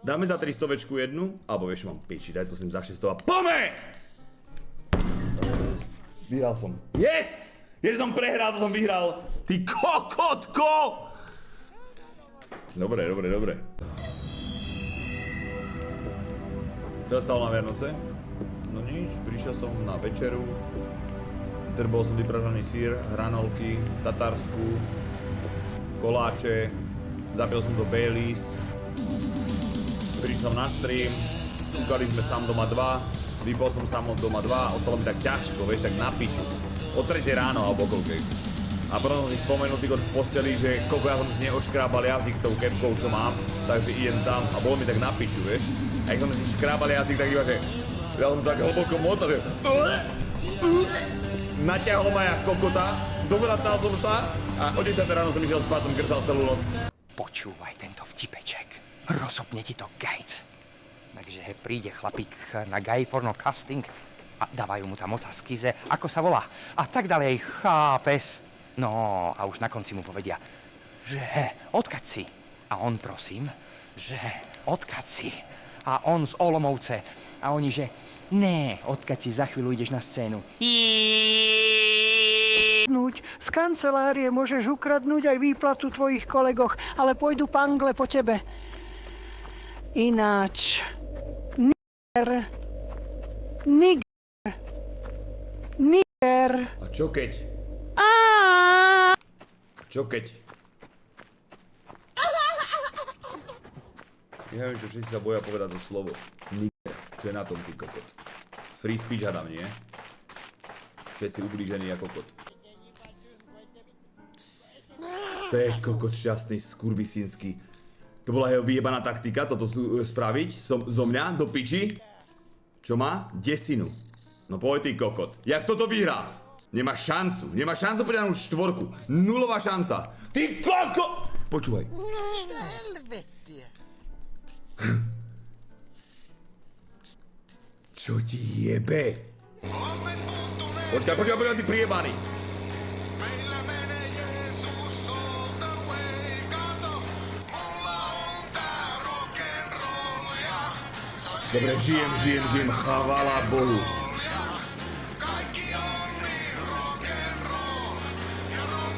Dáme za 300 jednu, alebo vieš, mám piči, daj to sem za 600 a pome! Vyhral som. Yes! Jež som prehral, to som vyhral. Ty kokotko! Dobre. Čo sa stalo na Vianoce? No nič, prišiel som na večeru. Drbol som vypražaný sír, hranolky, tatarsku, koláče. Zapil som do Baileys. Prišiel som na stream, kúkali sme Sám doma 2, vypol som Sám doma 2, ostalo mi tak ťažko, vieš, tak na piču. O 3 ráno alebo koľkej. A potom som si spomenul týko v posteli, že koľko ja som si neoškrábal jazyk tou kepkou, čo mám, takže idem tam a bolo mi tak na piču, vieš. A jak som si škrábal jazyk, tak iba, že ja som tak hlboko motal, že naťahol ma jak kokota, dovracal som sa a o 10 ráno som išiel spať, som krsal celú noc. Počúvaj tento vtipeček. Rozopne ti to gajc. Takže príde chlapík na gay porno casting a dávajú mu tam otázky, že ako sa volá. A tak ďalej, chápes. No a už na konci mu povedia, že odkaď si. A on prosím, že odkaď si. A on z Olomouce. A oni, že ne, odkaď si, za chvíľu ideš na scénu. Z kancelárie môžeš ukradnúť aj výplatu tvojich kolegoch, ale pôjdu pangle po tebe. Ináč. Niger. A čo keď? Čo keď? Ja neviem, čo všetci sa boja povedať to slovo. Niger. Čo je na tom, ty kokot? Free speech hadám, nie? Všetci ublížení ako kokot. To je kokot šťastný, skurvisínsky. To bola jeho vyjebaná taktika, toto spraviť zo mňa do piči. Čo má? Desinu. No poď ty kokot. Jak toto vyhrá? Nemá šancu pridanú štvorku. Nulová šanca. Ty kokot! Počúvaj. Čo ti jebe? Počkaj, ty priebaný. Dobre, žijem, chvála Bohu.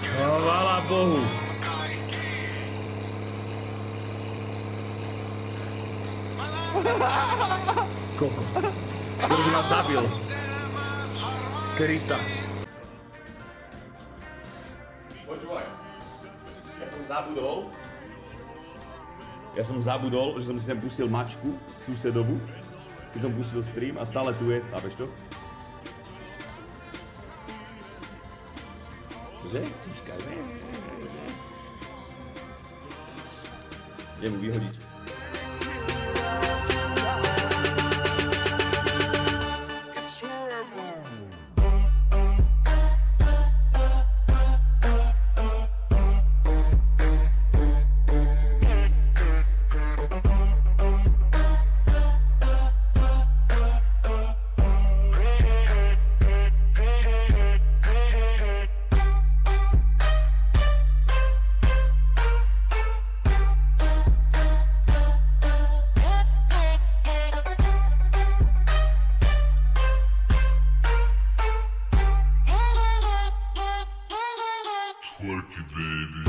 Chvála Bohu. Kokot. Ktorý ma zabil. Krysa. Počúvaj. Ja som zabudol, že som si sem pustil mačku susedovu, keď som pustil stream a stále tu je, chápeš to? Že? Počkaj, ne. Idem mu vyhodiť. Twerk it, baby.